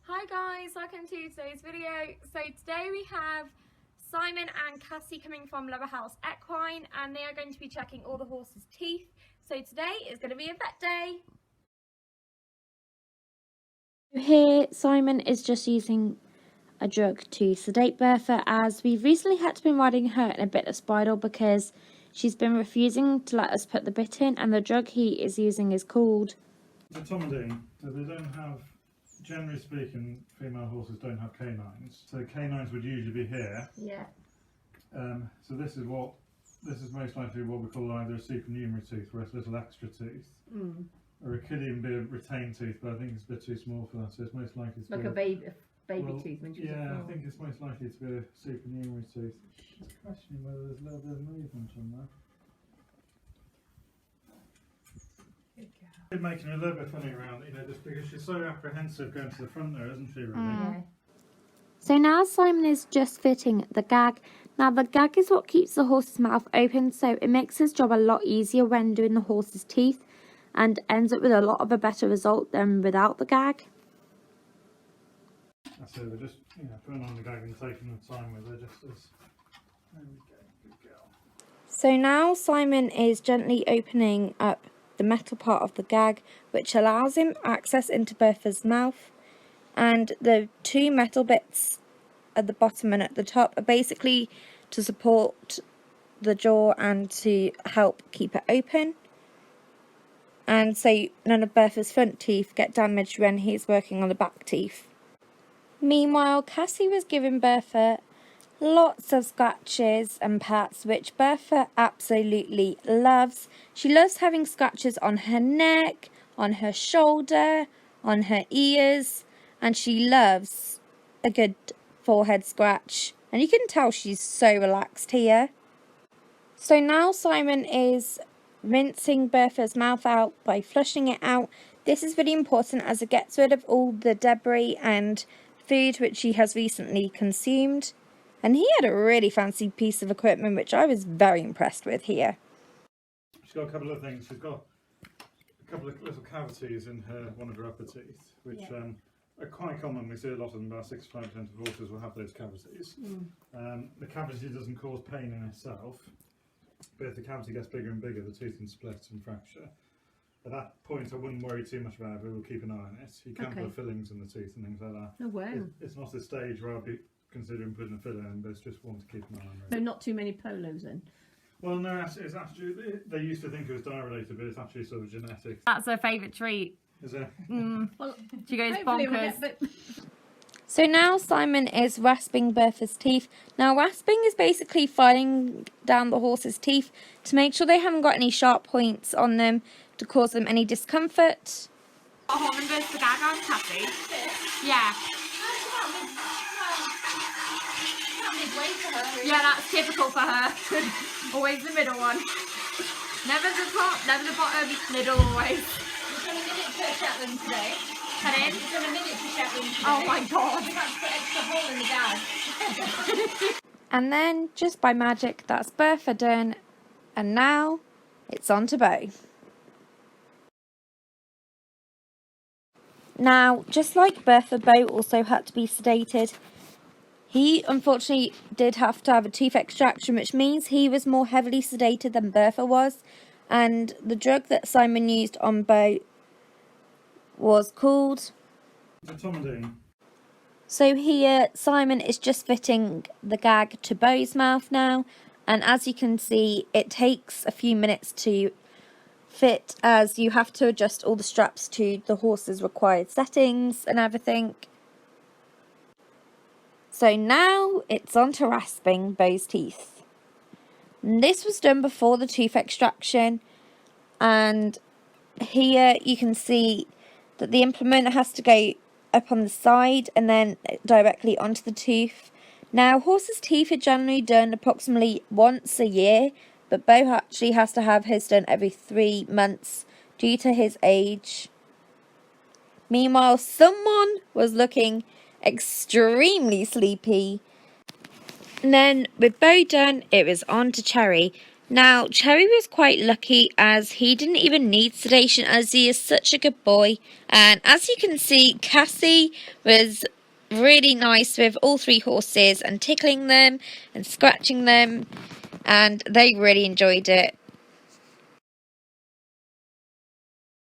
Hi guys, welcome to today's video. So today we have Simon and Cassie coming from Lover House Equine, and they are going to be checking all the horses' teeth. So today is going to be a vet day. Here Simon is just using a drug to sedate Bertha, as we've recently had to be riding her in a bit of spinal because she's been refusing to let us put the bit in, and the drug he is using is called Automodine. So they don't have, generally speaking, female horses don't have canines. So canines would usually be here. Yeah. So this is most likely what we call either a supernumerary tooth, where it's a little extra tooth, or it could even be a retained tooth, but I think it's a bit too small for that. So it's most likely to like be a baby tooth when she's I think it's most likely to be a supernumerary tooth. Just questioning whether there's a little bit of movement on there. It's making me a little bit funny around, just because she's so apprehensive going to the front there, isn't she, really? Yeah. So now Simon is just fitting the gag. Now the gag is what keeps the horse's mouth open, so it makes his job a lot easier when doing the horse's teeth, and ends up with a lot of a better result than without the gag. So we're just putting on the gag and taking the time with her just as. There we go, good girl. So now Simon is gently opening up the metal part of the gag, which allows him access into Bertha's mouth, and the two metal bits at the bottom and at the top are basically to support the jaw and to help keep it open, and so none of Bertha's front teeth get damaged when he's working on the back teeth. Meanwhile, Cassie was giving Bertha lots of scratches and pats, which Bertha absolutely loves. She loves having scratches on her neck, on her shoulder, on her ears, and she loves a good forehead scratch. And you can tell she's so relaxed here. So now Simon is rinsing Bertha's mouth out by flushing it out. This is really important as it gets rid of all the debris and food which she has recently consumed. And he had a really fancy piece of equipment which I was very impressed with here. She's got a couple of things. She's got a couple of little cavities in one of her upper teeth, which are quite common. We see a lot of them. About 65% of horses will have those cavities. The cavity doesn't cause pain in itself, but if the cavity gets bigger and bigger, the tooth can split and fracture. At that point, I wouldn't worry too much about it, but we'll keep an eye on it. You can put fillings in the tooth and things like that. Oh wow. It's not a stage where I'll be considering putting a filler in, but it's just one to keep an eye on. So not too many polos then? Well, no, it's actually, they used to think it was diet-related, but it's actually sort of genetic. That's her favourite treat. Is it? Well, She goes hopefully we'll bonkers. get So now Simon is rasping Bertha's teeth. Now rasping is basically filing down the horse's teeth to make sure they haven't got any sharp points on them to cause them any discomfort. Holman does the gag on Cassie. Yeah. Yeah, that's typical for her. Always the middle one. Never the top, never the bottom, middle always. We've done a miniature Shetland today. Head in. We've done a miniature Shetland today. Oh my god. We've had to put extra hole in the gag. And then, just by magic, that's Bertha done. And now, it's on to Bo. Now, just like Bertha, Bo also had to be sedated. He, unfortunately, did have to have a tooth extraction, which means he was more heavily sedated than Bertha was. And the drug that Simon used on Bo was called Automodine. So here, Simon is just fitting the gag to Bo's mouth now, and as you can see, it takes a few minutes to fit, as you have to adjust all the straps to the horse's required settings and everything. So now it's on to rasping Bo's teeth. And this was done before the tooth extraction, and here you can see that the implement has to go up on the side and then directly onto the tooth. Now, horses' teeth are generally done approximately once a year, but Bo actually has to have his done every 3 months due to his age. Meanwhile, someone was looking extremely sleepy. And then with Bo done, it was on to Cherry. Now, Cherry was quite lucky as he didn't even need sedation as he is such a good boy. And as you can see, Cassie was really nice with all 3 horses and tickling them and scratching them. And they really enjoyed it.